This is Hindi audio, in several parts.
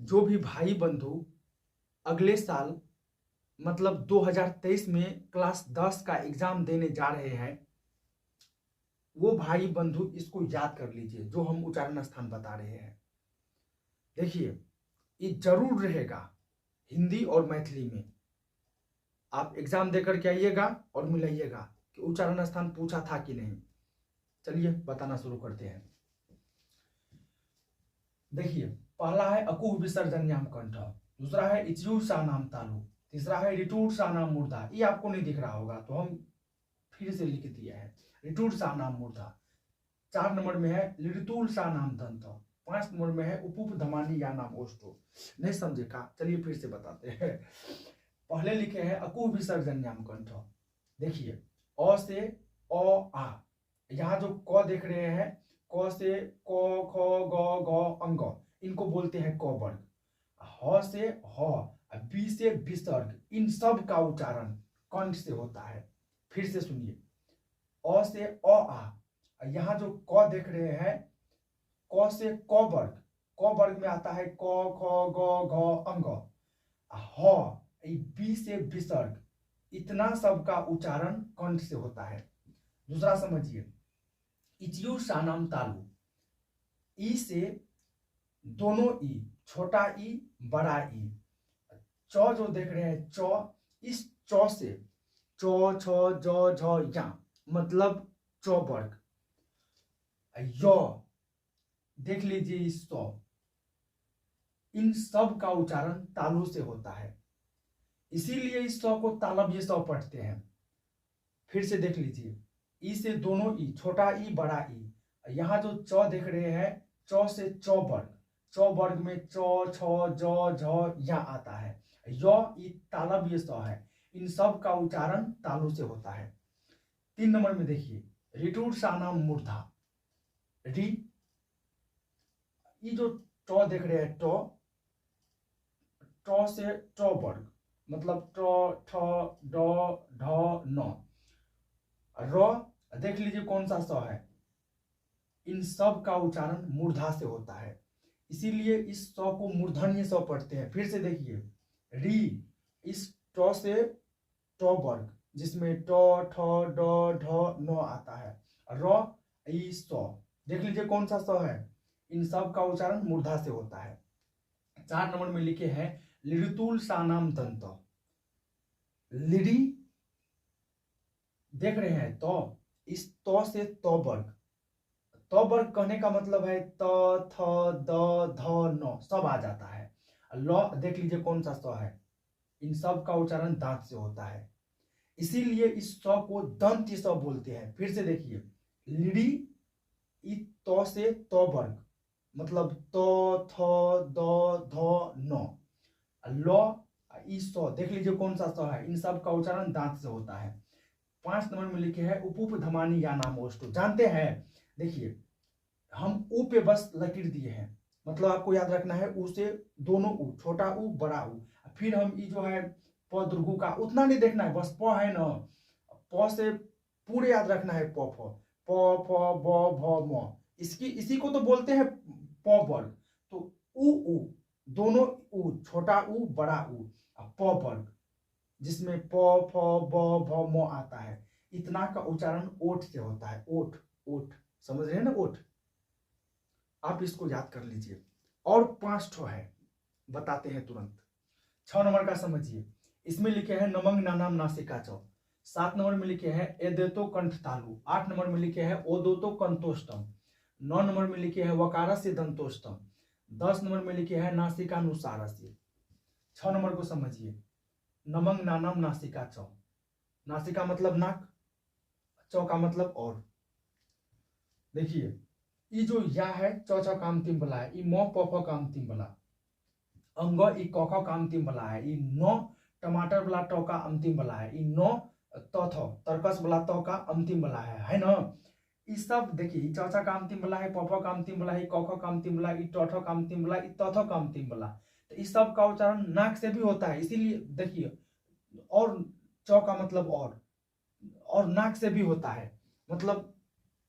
जो भी भाई बंधु अगले साल मतलब 2023 में क्लास 10 का एग्जाम देने जा रहे हैं, वो भाई बंधु इसको याद कर लीजिए जो हम उच्चारण स्थान बता रहे हैं। देखिए, ये जरूर रहेगा हिंदी और मैथिली में। आप एग्जाम देकर के आइएगा और मिलाइएगा कि उच्चारण स्थान पूछा था कि नहीं। चलिए बताना शुरू करते हैं। देखिए, पहला है अकुह विसर्जन्याम कंठ, दूसरा है इच्यू सा नाम तालु, तीसरा है रिटूर सा नाम मूर्धा। ये आपको नहीं दिख रहा होगा तो हम फिर से लिख दिया है, रिटूर सा नाम मूर्धा। 4 नंबर में है लिटूल सा नाम दंत, 5 नंबर में है उपुप धमानी या नाम ओष्टो। नहीं समझे का, चलिए फिर से बताते हैं। पहले लिखे हैं अकुह विसर्जन्याम कंठ। देखिए, अ से अ आ, यहाँ जो क देख रहे हैं, क से क ख ग घ अंग, इनको बोलते हैं क वर्ग। ह से ह, बी से विसर्ग, इन सब का उच्चारण कंठ से होता है। फिर से सुनिए, अ से अ आ, यहाँ जो क देख रहे हैं, क से क वर्ग, क वर्ग में आता है क ख ग घ अंग, ह बी से विसर्ग, इतना सब का उच्चारण कंठ से होता है। दूसरा समझिए, इच्यू सानाम तालु, ई से दोनों ई, छोटा ई बड़ा ई, च जो देख रहे हैं च, इस च से च छ ज झ या, मतलब च वर्ग। य देख लीजिए इस स, इन सब का उच्चारण तालु से होता है, इसीलिए इस स को तालव्य स पढ़ते हैं। फिर से देख लीजिए, ई से दोनों ई, छोटा ई बड़ा ई, यहाँ जो च देख रहे हैं, च से च वर्ग, च वर्ग में च छ ज झ या आता है। य तालव्य स है, इन सब का उच्चारण तालु से होता है। 3 नंबर में देखिए, रिटूर सानाम मूर्धा, री, ये जो ट देख रहे हैं ट, ट से ट वर्ग, मतलब ट ठ ड ढ न, र देख लीजिए कौन सा स है, इन सब का उच्चारण मूर्धा से होता है, इसीलिए इस स को मूर्धन्य स पढ़ते हैं। फिर से देखिए, री, इस ट से ट वर्ग, जिसमें ट ठ ड ढ न आता है, र ई स, देख लीजिए कौन सा स है, इन सब का उच्चारण मूर्धा से होता है। 4 नंबर में लिखे हैं लिरितुल सानाम दंत, लिरी देख रहे हैं तो, इस त से त वर्ग, त वर्ग कहने का मतलब है त थ द ध न सब आ जाता है। ल देख लीजिए कौन सा स है, इन सब का उच्चारण दांत से होता है, इसीलिए इस स को दंत स बोलते हैं। फिर से देखिए, लिडी, इ त से त वर्ग, मतलब त थ द ध न, ल ई स देख लीजिए कौन सा स है, इन सब का उच्चारण दांत से होता है। 5 नंबर में लिखे हैं उपुप धमानी या नाम ओष्टो, जानते हैं। देखिए, हम ऊ पे बस लकीर दिए हैं, मतलब आपको याद रखना है ऊ से दोनों ऊ, छोटा ऊ बड़ा ऊ, फिर हम ई जो है प दुर्घु का उतना नहीं देखना है, बस प है ना, प से पूरे याद रखना है, प फ प फ ब भ म, इसकी इसी को तो बोलते हैं प वर्ग। तो ऊ दोनों ऊ, छोटा ऊ बड़ा ऊ, प वर्ग, जिसमें प फ ब भ म आता है, इतना का उच्चारण ओठ से होता है। ओठ, ओठ समझ रहे हैं ना, ओठ, आप इसको याद कर लीजिए। और 5 ठो है, बताते हैं तुरंत। 6 नंबर का समझिए, इसमें लिखे हैं नमंग नानाम नासिका चौ, 7 नंबर में लिखे हैं एदेतो कंठ तालु, 8 नंबर में लिखे हैं ओदोतो कंतोष्टम, 9 नंबर में लिखे हैं वकारा से दंतोष्टम, 10 नंबर में लिखे हैं नासिकानुसार से। 6 नंबर को समझिए, नमंग नानाम नासिका चौ, नासिका मतलब नाक, चौ का मतलब और। देखिए, ये जो या है च छ का अंतिम वाला है, ये म प फ का अंतिम वाला, अंग ई क ख का अंतिम वाला है, ये न टमाटर वाला ट का अंतिम वाला है, ये न त थ तर्कस वाला त का अंतिम वाला है ना। ये सब देखिए, च छ का अंतिम वाला है, प फ का अंतिम वाला है, क ख का अंतिम वाला है, ट ठ का अंतिम वाला है, त थ का अंतिम वाला, तो इस सब का उच्चारण नाक से भी होता है, इसीलिए देखिए, और च का मतलब और नाक से भी होता है, मतलब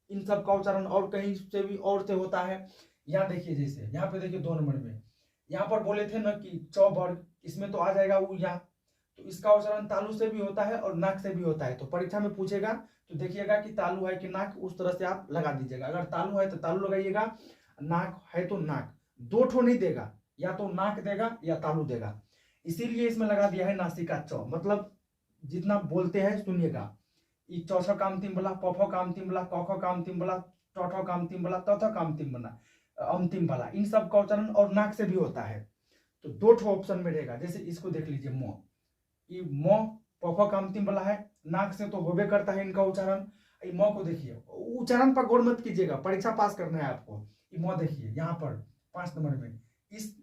इन सब का उच्चारण और कहीं से भी और से होता है। यहाँ देखिए, जैसे यहाँ पे देखिए 2 नंबर में यहाँ पर बोले थे ना कि च वर्ग, इसमें तो आ जाएगा उ या, तो इसका उच्चारण तालु से भी होता है और नाक से भी होता है। तो परीक्षा में पूछेगा तो देखिएगा कि तालु है कि नाक, उस तरह से आप लगा दीजिएगा। अगर तालु है तो तालु लगाइएगा, नाक है तो नाक। दो ठो नहीं देगा, या तो नाक देगा या तालु देगा, इसीलिए इसमें लगा दिया है नासिका च। मतलब जितना बोलते हैं सुनिएगा, ई चौथा काम तीन वाला, पफो काम तीन वाला, कौखो काम तीन वाला, टौठो काम तीन वाला, तौथो काम तीन वाला, अंतिम वाला, इन सब का उच्चारण और नाक से भी होता है। तो दो ठो ऑप्शन में रहेगा। जैसे इसको देख लीजिए, मो, ये मो पफो काम तीन वाला है, नाक से तो होबे करता है इनका उच्चारण। ये मो को देखिए, उच्चारण पर गौर मत कीजिएगा, परीक्षा पास करना है आपको। ये मो देखिए यहाँ पर 5 नंबर में, इस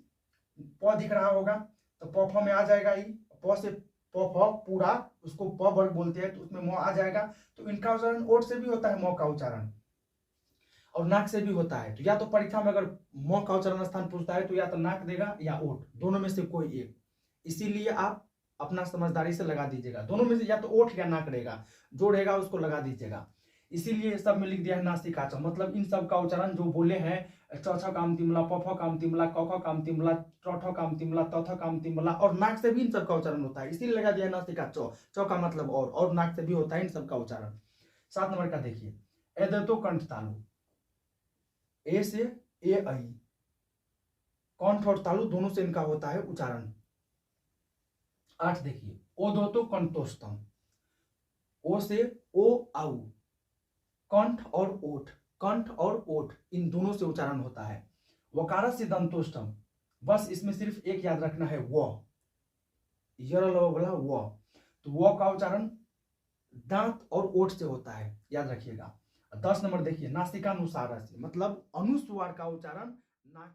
प दिख रहा होगा तो पफ में आ जाएगा। ई प से पफ पूरा, उसको प वर्ग बोलते हैं, तो उसमें मो आ जाएगा। तो इनका उच्चारण ओट से भी होता है, मो का उच्चारण, और नाक से भी होता है। तो या तो परीक्षा में अगर मो का उच्चारण स्थान पूछता है तो या तो नाक देगा या ओठ, दोनों में से कोई एक। इसीलिए आप अपना समझदारी से लगा दीजिएगा, दोनों में से या तो ओठ या नाक रहेगा, जो रहेगा उसको लगा दीजिएगा। इसीलिए सब में लिख दिया है नासिका च। मतलब इन सब का उच्चारण जो बोले हैं, चौथा काम तिमला, पफो काम तिमला, कौखो काम तिमला, चौथो काम तिमला, तौथो काम तिमला, और नाक से भी इन सब का उच्चारण होता है, इसीलिए लगा दिया है नासिका च। च का मतलब और नाक से भी होता है इन सब का उच्चारण। 7 नंबर का देखिए, एदतो कंठ तालु, ए से ए आई, कंठ और तालु दोनों से इनका होता है उच्चारण। 8 देखिए, ओदोतो कंठोस्तम, ओ से ओ आउ, कंठ और ओठ, कंठ और ओठ इन दोनों से उच्चारण होता है। वकार से दंतोष्टम, बस इसमें सिर्फ एक याद रखना है, वो बोला वो, तो वो का उच्चारण दांत और ओठ से होता है, याद रखिएगा। 10 नंबर देखिए, नासिकानुसार से, मतलब अनुस्वार का उच्चारण नाक